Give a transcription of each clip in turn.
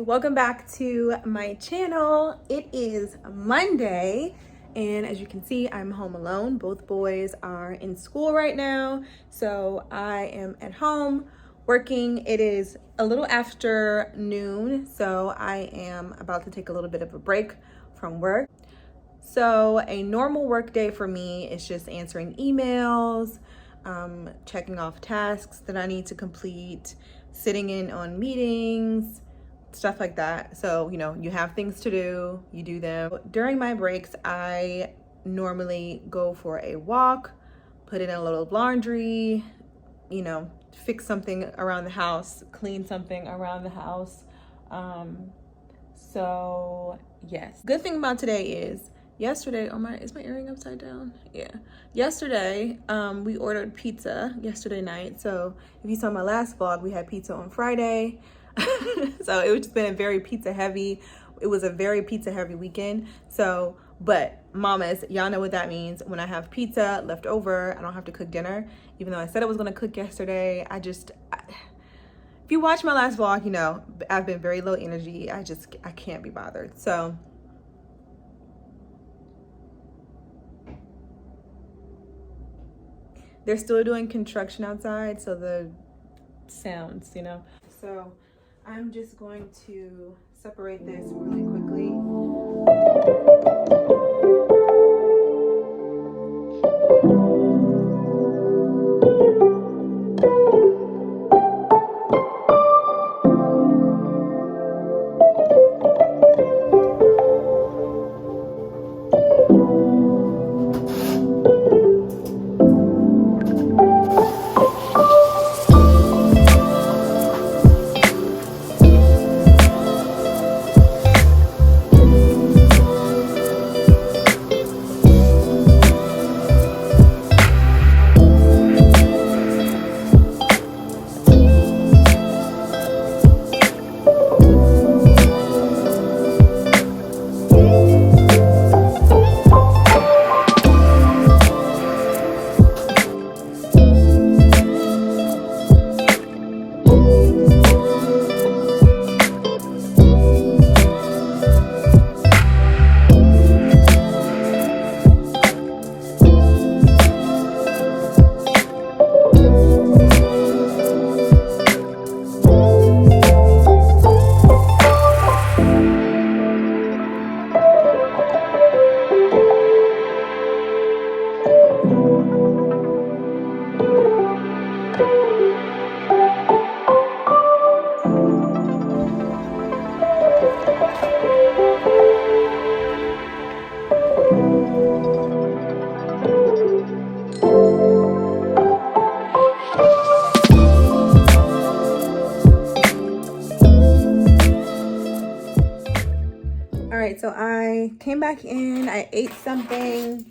welcome back to my channel. It is Monday and as you can see, I'm home alone. Both boys are in school right now, so I am at home working. It is a little after noon, so I am about to take a little bit of a break from work. So a normal work day for me is just answering emails, checking off tasks that I need to complete, sitting in on meetings, stuff like that. So, you have things to do, you do them. During my breaks, I normally go for a walk, put in a little laundry, fix something around the house, clean something around the house. So yes. Good thing about today is yesterday, is my earring upside down? Yeah. Yesterday, we ordered pizza yesterday night. So if you saw my last vlog, we had pizza on Friday. So it was just been a very pizza heavy weekend. So, but mamas, y'all know what that means. When I have pizza left over, I don't have to cook dinner. Even though I said I was gonna cook yesterday, if you watch my last vlog, I've been very low energy. I can't be bothered. So they're still doing construction outside, so the sounds, So I'm just going to separate this really quickly. So I came back in, I ate something.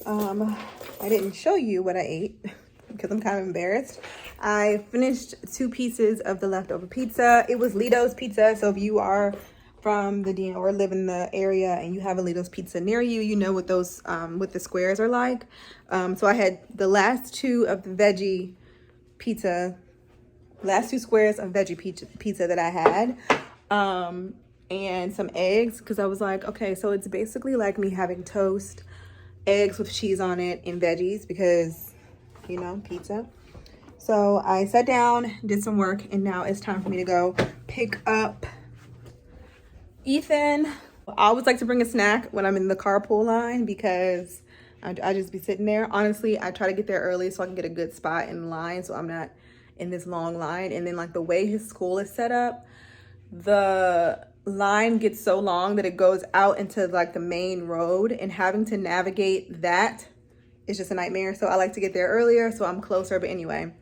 I didn't show you what I ate because I'm kind of embarrassed. I finished 2 pieces of the leftover pizza. It was Lido's Pizza. So if you are from the DMV or live in the area and you have a Lido's Pizza near you, you know what those, what the squares are like. So I had the last 2 of the veggie pizza, last 2 squares of veggie pizza that I had. And some eggs, because I was like, okay, so it's basically like me having toast, eggs with cheese on it, and veggies because, pizza. So I sat down, did some work, and now it's time for me to go pick up Ethan. I always like to bring a snack when I'm in the carpool line because I just be sitting there. Honestly, I try to get there early so I can get a good spot in line so I'm not in this long line. And then like the way his school is set up, the line gets so long that it goes out into like the main road, and having to navigate that is just a nightmare. So I like to get there earlier so I'm closer. But anyway,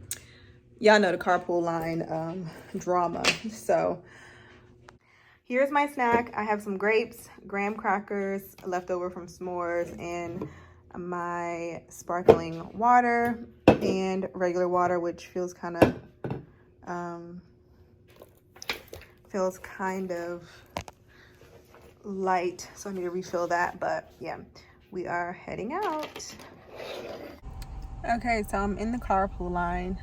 y'all know the carpool line drama. So here's my snack. I have some grapes, graham crackers left over from s'mores, and my sparkling water and regular water, which feels kind of light, so I need to refill that. But yeah, we are heading out. Okay, so I'm in the carpool line,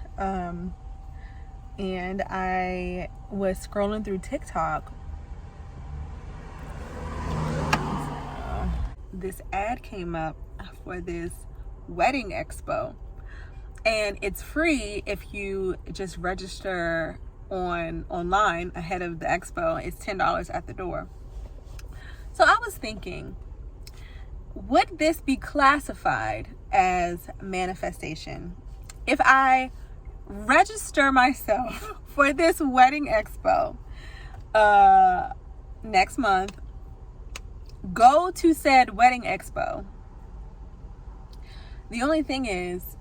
and I was scrolling through TikTok this ad came up for this wedding expo, and it's free if you just register online ahead of the expo. It's $10 at the door. So I was thinking, would this be classified as manifestation if I register myself for this wedding expo next month, go to said wedding expo? The only thing is,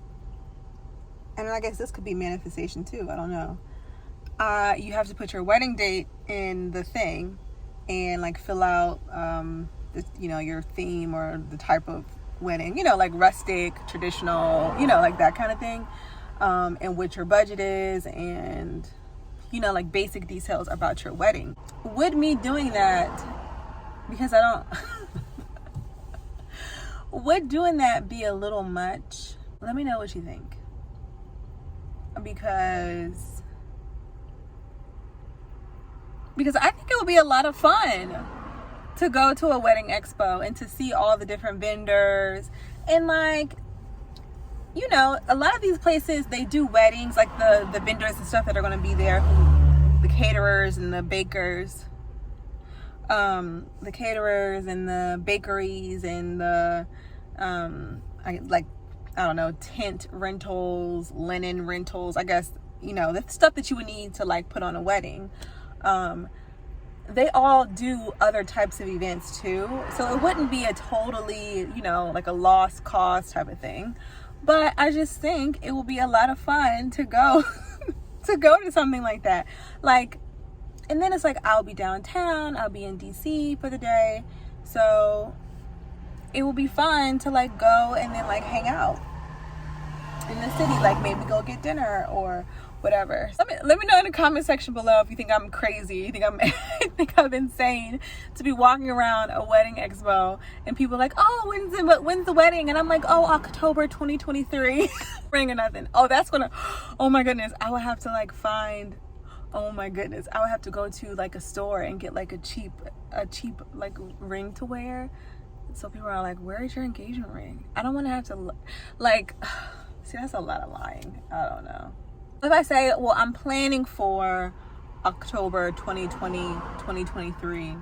and I guess this could be manifestation too, I don't know, you have to put your wedding date in the thing and like fill out your theme or the type of wedding, like rustic, traditional, like that kind of thing, and what your budget is, and like basic details about your wedding. Would me doing that, because I don't would doing that be a little much? Let me know what you think, because I think it would be a lot of fun to go to a wedding expo and to see all the different vendors, and like, a lot of these places, they do weddings, like the vendors and stuff that are going to be there, the caterers and the bakers, the bakeries and the tent rentals, linen rentals, I guess, the stuff that you would need to like put on a wedding. They all do other types of events too, so it wouldn't be a totally, like a lost cause type of thing. But I just think it will be a lot of fun to go to something like that. Like, and then it's like, I'll be downtown, I'll be in DC for the day, so it will be fun to like go and then like hang out in the city, like maybe go get dinner or whatever. Let me know in the comment section below if you think I'm crazy, you think I'm insane to be walking around a wedding expo and people are like, oh, when's the wedding? And I'm like, oh, October 2023. Ring or nothing. Oh my goodness, I would have to like I would have to go to like a store and get like a cheap like ring to wear. So people are like, where is your engagement ring? I don't want to have to like, see, that's a lot of lying. I don't know. If I say, well, I'm planning for October 2020, 2023,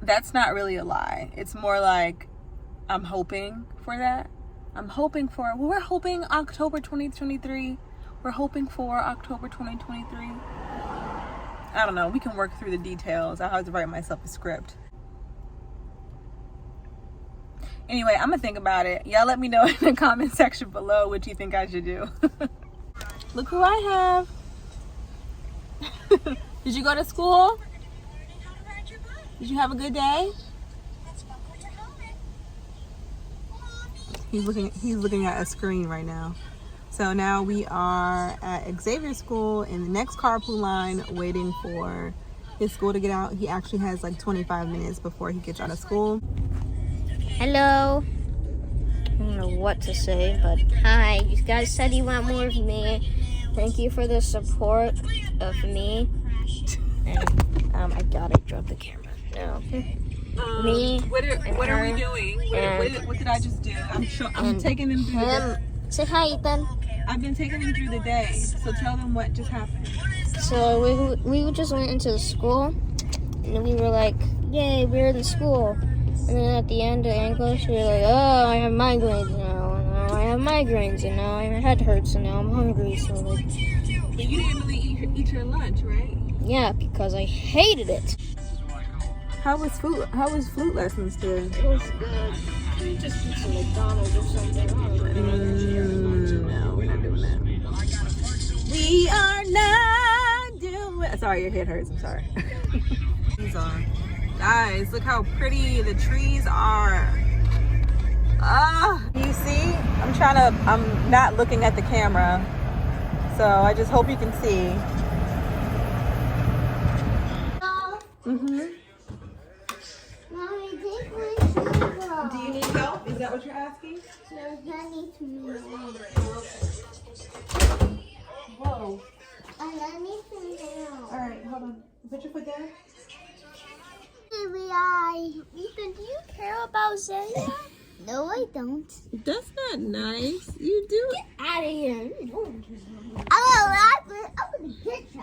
that's not really a lie. It's more like I'm hoping for that. We're hoping October 2023. We're hoping for October 2023. I don't know. We can work through the details. I have to write myself a script. Anyway, I'm gonna think about it. Y'all let me know in the comment section below what you think I should do. Look who I have. Did you go to school? Did you have a good day? He's looking at a screen right now. So now we are at Xavier School in the next carpool line, waiting for his school to get out. He actually has like 25 minutes before he gets out of school. Hello. I don't know what to say, but hi. You guys said you want more of me. Thank you for the support of me. And I gotta drop the camera. No. Me. What are we doing? What did I just do? I'm taking them through the day. Say hi, Ethan. I've been taking them through the day, so tell them what just happened. So we just went into the school, and we were like, yay, we're in school. And then at the end of English, we were like, oh, I have migraines now. And now I have migraines, and now my head hurts, and now I'm hungry. So like, but you didn't really eat your lunch, right? Yeah, because I hated it. How was flute lessons today? It was good. We just eat some McDonald's or something. No, we're not doing that. We are not doing. Sorry, your head hurts. I'm sorry. These are. Guys, look how pretty the trees are. You see? I'm not looking at the camera, so I just hope you can see. Mommy, take my shoes off. Do you need help? Is that what you're asking? No, I need to move. Whoa. I need to move. Alright, hold on. Put your foot down. Ethan, do you care about Zaya? No, I don't. That's not nice. You do. Get out of here. I'm gonna get you.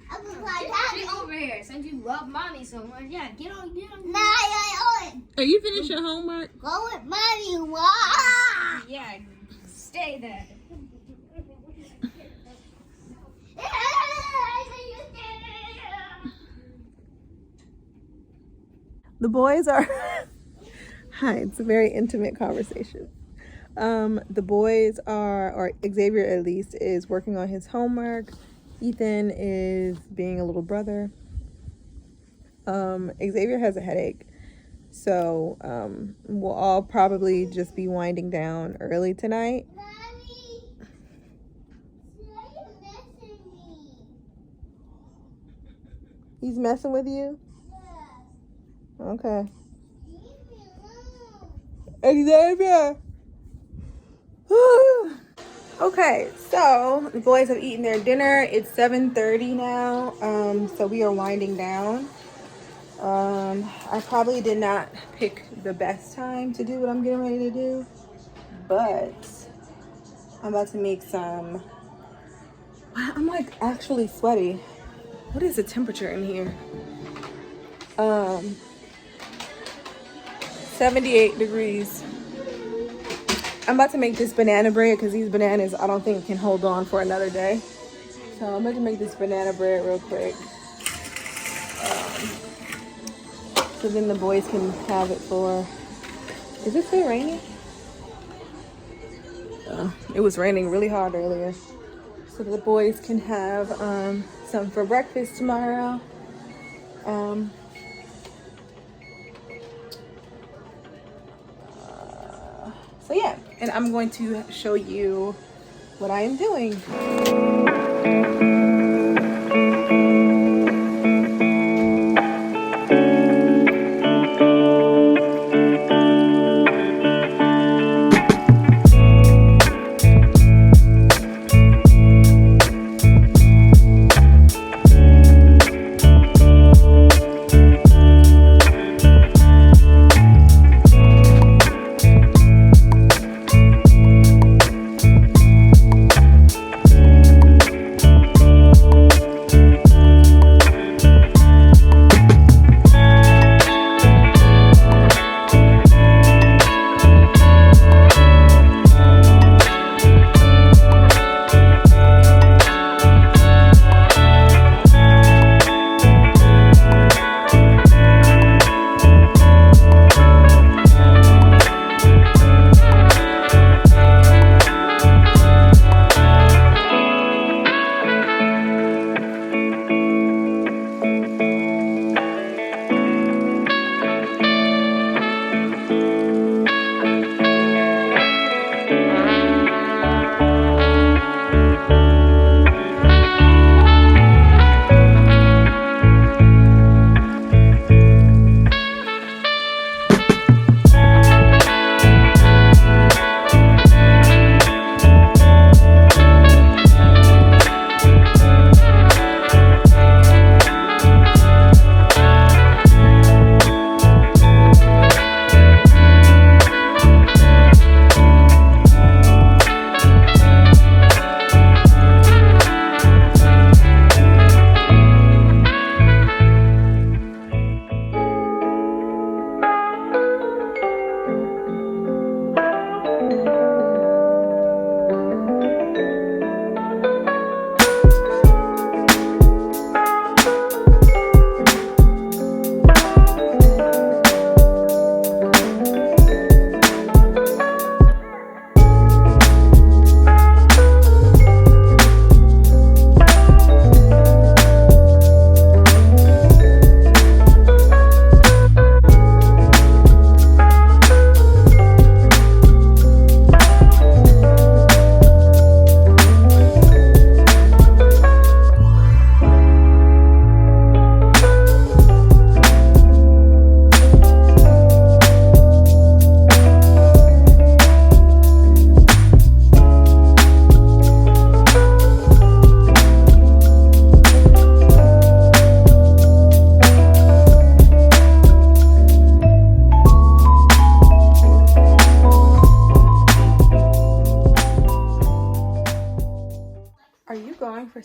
I'm gonna like that. Get over here. Since you love mommy so much, yeah, get on. Nah, I Are you finished your homework? go with mommy. Why? Yeah, stay there. The boys are. Hi, it's a very intimate conversation. The boys are, or Xavier at least, is working on his homework. Ethan is being a little brother. Xavier has a headache, so we'll all probably just be winding down early tonight. Mommy, why are you messing me? He's messing with you? Yeah. Okay. Leave me alone. Xavier! Okay, so the boys have eaten their dinner. It's 7:30 now, so we are winding down. I probably did not pick the best time to do what I'm getting ready to do, but I'm about to make some. I'm like actually sweaty. What is the temperature in here? 78 degrees. I'm about to make this banana bread because these bananas I don't think can hold on for another day. So I'm about to make this banana bread real quick. So then the boys can have it for. Is it still raining? It was raining really hard earlier. So the boys can have some for breakfast tomorrow. So yeah, and I'm going to show you what I am doing.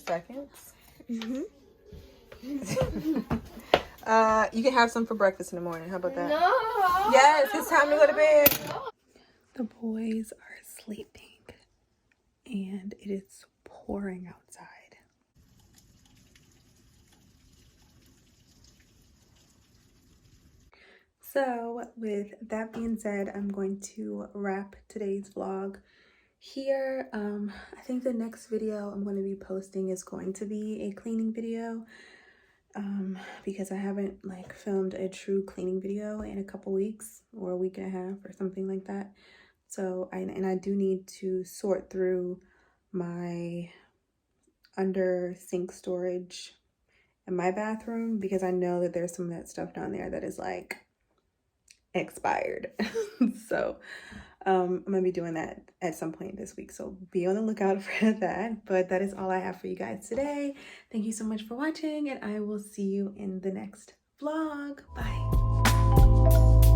seconds. Mm-hmm. You can have some for breakfast in the morning. How about that? No. Yes, it's time to go to bed. The boys are sleeping and it is pouring outside. So with that being said, I'm going to wrap today's vlog here. I think the next video I'm going to be posting is going to be a cleaning video, because I haven't like filmed a true cleaning video in a couple weeks or a week and a half or something like that. So I do need to sort through my under sink storage in my bathroom, because I know that there's some of that stuff down there that is like expired. So I'm gonna be doing that at some point this week, so be on the lookout for that. But that is all I have for you guys today. Thank you so much for watching, and I will see you in the next vlog. Bye.